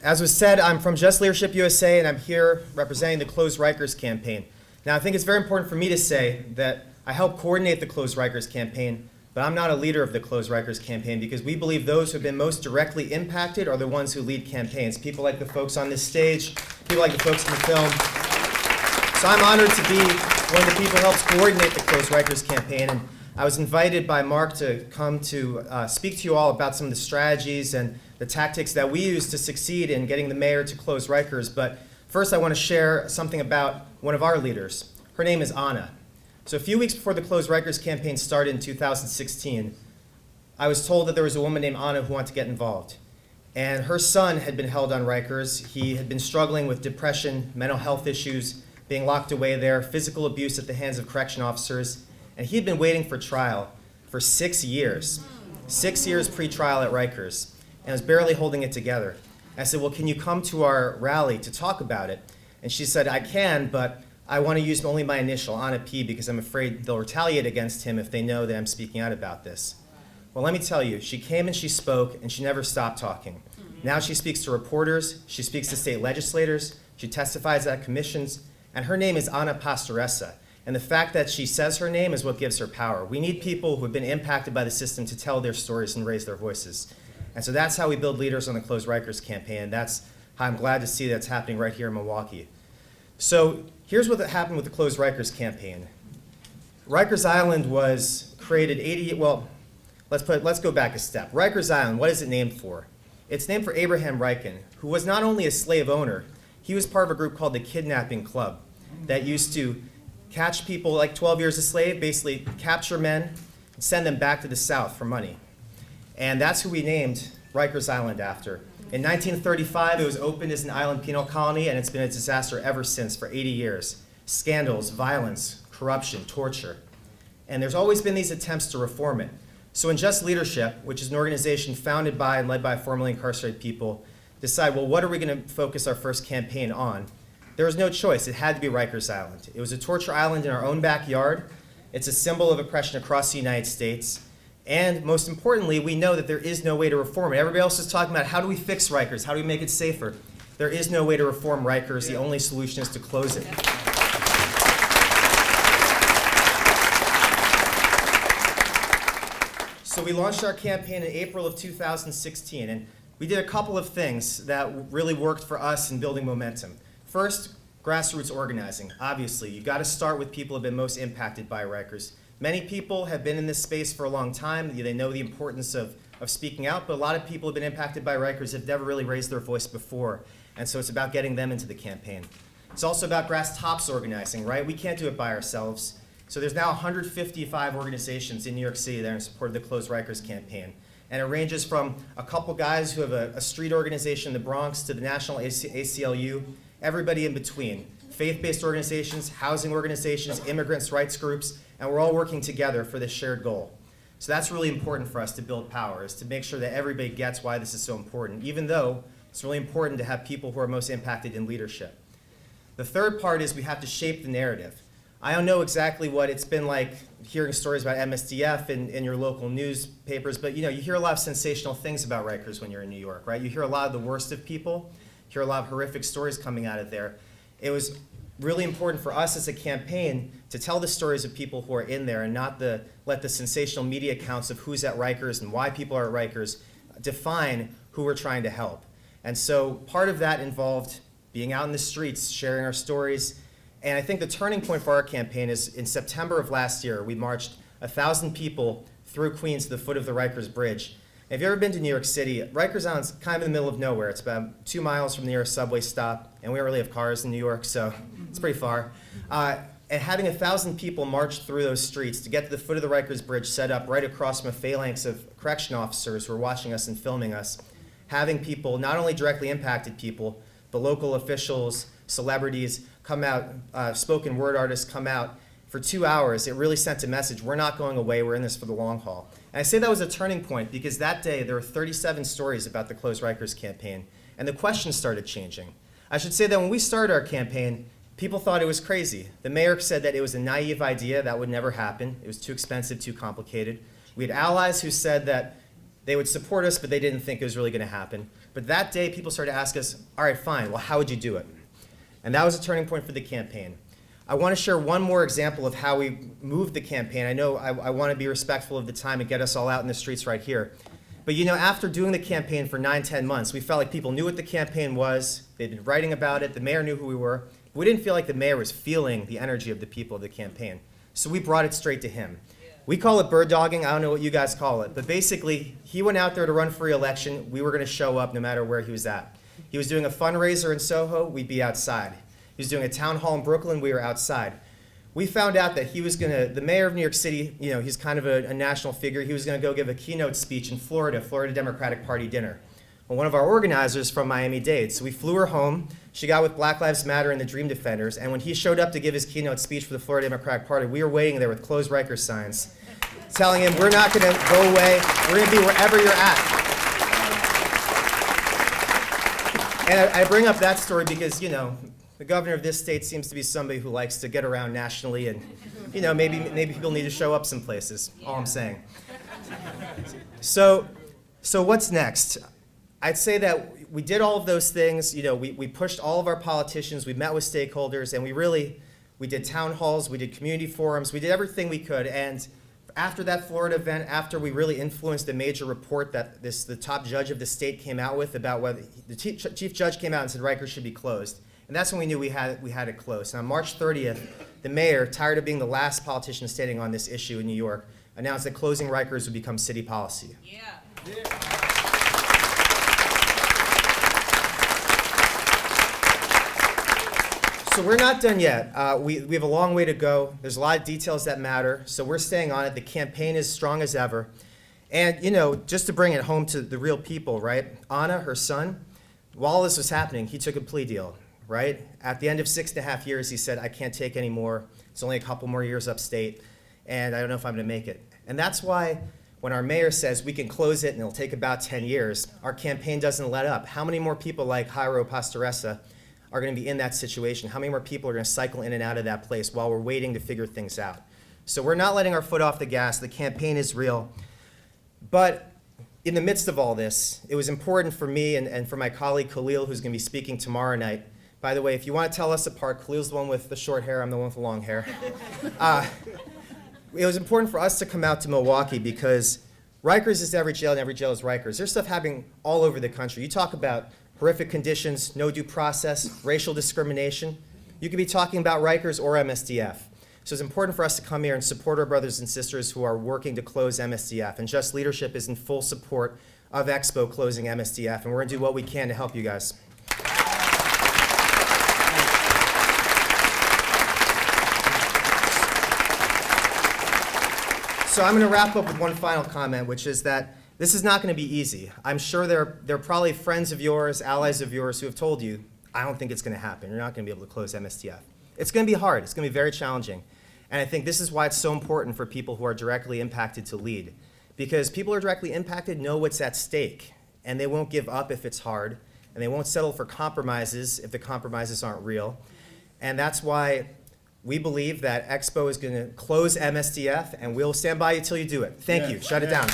As was said, I'm from Just Leadership USA, and I'm here representing the Close Rikers campaign. Now, I think it's very important for me to say that I help coordinate the Close Rikers campaign, but I'm not a leader of the Close Rikers campaign because we believe those who have been most directly impacted are the ones who lead campaigns. People like the folks on this stage, people like the folks in the film. So I'm honored to be one of the people who helps coordinate the Close Rikers campaign. And I was invited by Mark to come to speak to you all about some of the strategies and the tactics that we use to succeed in getting the mayor to close Rikers. But first I want to share something about one of our leaders. Her name is Anna. So a few weeks before the Close Rikers campaign started in 2016, I was told that there was a woman named Anna who wanted to get involved. And her son had been held on Rikers. He had been struggling with depression, mental health issues, being locked away there, physical abuse at the hands of correction officers. And he had been waiting for trial for 6 years. 6 years pre-trial at Rikers, and was barely holding it together. I said, well, can you come to our rally to talk about it? And she said, I can, but I want to use only my initial, Anna P, because I'm afraid they'll retaliate against him if they know that I'm speaking out about this. Well, let me tell you, she came and she spoke, and she never stopped talking. Now she speaks to reporters, she speaks to state legislators, she testifies at commissions, and her name is Anna Pastoressa. And the fact that she says her name is what gives her power. We need people who have been impacted by the system to tell their stories and raise their voices. And so that's how we build leaders on the Close Rikers campaign. And that's how I'm glad to see that's happening right here in Milwaukee. So here's what happened with the Close Rikers campaign. Rikers Island was created let's go back a step. Rikers Island, what is it named for? It's named for Abraham Riken, who was not only a slave owner, he was part of a group called the Kidnapping Club that used to catch people like 12 years a slave, basically capture men and send them back to the South for money. And that's who we named Rikers Island after. In 1935, it was opened as an island penal colony, and it's been a disaster ever since for 80 years. Scandals, violence, corruption, torture. And there's always been these attempts to reform it. So in Just Leadership, which is an organization founded by and led by formerly incarcerated people, decide, well, what are we going to focus our first campaign on? There was no choice. It had to be Rikers Island. It was a torture island in our own backyard. It's a symbol of oppression across the United States. And most importantly, we know that there is no way to reform it. Everybody else is talking about how do we fix Rikers? How do we make it safer? There is no way to reform Rikers. The only solution is to close it. So we launched our campaign in April of 2016. And we did a couple of things that really worked for us in building momentum. First, grassroots organizing. Obviously, you've got to start with people who have been most impacted by Rikers. Many people have been in this space for a long time. They know the importance of speaking out, but a lot of people have been impacted by Rikers have never really raised their voice before. And so it's about getting them into the campaign. It's also about grass tops organizing, right? We can't do it by ourselves. So there's now 155 organizations in New York City that are in support of the Close Rikers campaign. And it ranges from a couple guys who have a street organization in the Bronx to the National ACLU, everybody in between. Faith-based organizations, housing organizations, immigrants' rights groups, and we're all working together for this shared goal. So that's really important for us to build power, is to make sure that everybody gets why this is so important, even though it's really important to have people who are most impacted in leadership. The third part is we have to shape the narrative. I don't know exactly what it's been like hearing stories about MSDF in your local newspapers, but you hear a lot of sensational things about Rikers when you're in New York, right? You hear a lot of the worst of people, you hear a lot of horrific stories coming out of there. It was really important for us as a campaign to tell the stories of people who are in there and not let the sensational media accounts of who's at Rikers and why people are at Rikers define who we're trying to help. And so part of that involved being out in the streets, sharing our stories. And I think the turning point for our campaign is in September of last year, we marched 1,000 people through Queens to the foot of the Rikers Bridge. If you've ever been to New York City, Rikers Island's kind of in the middle of nowhere. It's about 2 miles from the nearest subway stop, and we don't really have cars in New York, so it's pretty far. And having 1,000 people march through those streets to get to the foot of the Rikers Bridge set up right across from a phalanx of correction officers who are watching us and filming us, having people, not only directly impacted people, but local officials, celebrities come out, spoken word artists come out for 2 hours, it really sent a message. We're not going away. We're in this for the long haul. And I say that was a turning point because that day there were 37 stories about the Close Rikers campaign, and the questions started changing. I should say that when we started our campaign, people thought it was crazy. The mayor said that it was a naive idea, that would never happen. It was too expensive, too complicated. We had allies who said that They would support us, but they didn't think it was really going to happen. But that day, people started to ask us, all right, fine, well, how would you do it? And that was a turning point for the campaign. I want to share one more example of how we moved the campaign. I know I want to be respectful of the time and get us all out in the streets right here. But you know, after doing the campaign for 9-10 months, we felt like people knew what the campaign was. They'd been writing about it. The mayor knew who we were. We didn't feel like the mayor was feeling the energy of the people of the campaign. So we brought it straight to him. We call it bird dogging. I don't know what you guys call it. But basically, he went out there to run for re-election. We were going to show up no matter where he was at. He was doing a fundraiser in Soho. We'd be outside. He was doing a town hall in Brooklyn. We were outside. We found out that he was going to, the mayor of New York City, you know, he's kind of a national figure. He was going to go give a keynote speech in Florida Democratic Party dinner. Well, one of our organizers from Miami-Dade. So we flew her home. She got with Black Lives Matter and the Dream Defenders. And when he showed up to give his keynote speech for the Florida Democratic Party, we were waiting there with closed Rikers signs, telling him, we're not going to go away. We're going to be wherever you're at. And I bring up that story because, you know, the governor of this state seems to be somebody who likes to get around nationally, and, you know, maybe people need to show up some places, all I'm saying. So what's next? I'd say that we did all of those things. You know, we pushed all of our politicians, we met with stakeholders, and we did town halls, we did community forums, we did everything we could. And after that Florida event, after we really influenced a major report that the top judge of the state came out with about whether the chief judge came out and said Rikers should be closed. And that's when we knew we had it closed. And on March 30th, the mayor, tired of being the last politician standing on this issue in New York, announced that closing Rikers would become city policy. Yeah. So we're not done yet. We have a long way to go. There's a lot of details that matter. So we're staying on it. The campaign is strong as ever. And, you know, just to bring it home to the real people, right? Anna, her son, while this was happening, he took a plea deal. Right? At the end of 6.5 years, he said, I can't take any more. It's only a couple more years upstate, and I don't know if I'm going to make it. And that's why when our mayor says we can close it and it'll take about 10 years, our campaign doesn't let up. How many more people like Jairo Pastoressa are going to be in that situation? How many more people are going to cycle in and out of that place while we're waiting to figure things out? So we're not letting our foot off the gas. The campaign is real. But in the midst of all this, it was important for me and for my colleague Khalil, who's going to be speaking tomorrow night. By the way, if you want to tell us apart, Khalil's the one with the short hair, I'm the one with the long hair. It was important for us to come out to Milwaukee because Rikers is every jail and every jail is Rikers. There's stuff happening all over the country. You talk about horrific conditions, no due process, racial discrimination. You could be talking about Rikers or MSDF. So it's important for us to come here and support our brothers and sisters who are working to close MSDF. And Just Leadership is in full support of Expo closing MSDF, and we're going to do what we can to help you guys. So I'm going to wrap up with one final comment, which is that this is not going to be easy. I'm sure there are probably friends of yours, allies of yours who have told you, I don't think it's going to happen. You're not going to be able to close MSDF. It's going to be hard. It's going to be very challenging. And I think this is why it's so important for people who are directly impacted to lead. Because people who are directly impacted know what's at stake, and they won't give up if it's hard, and they won't settle for compromises if the compromises aren't real. And that's why we believe that Expo is going to close MSDF, and we'll stand by you till you do it. Thank you. Shut it down.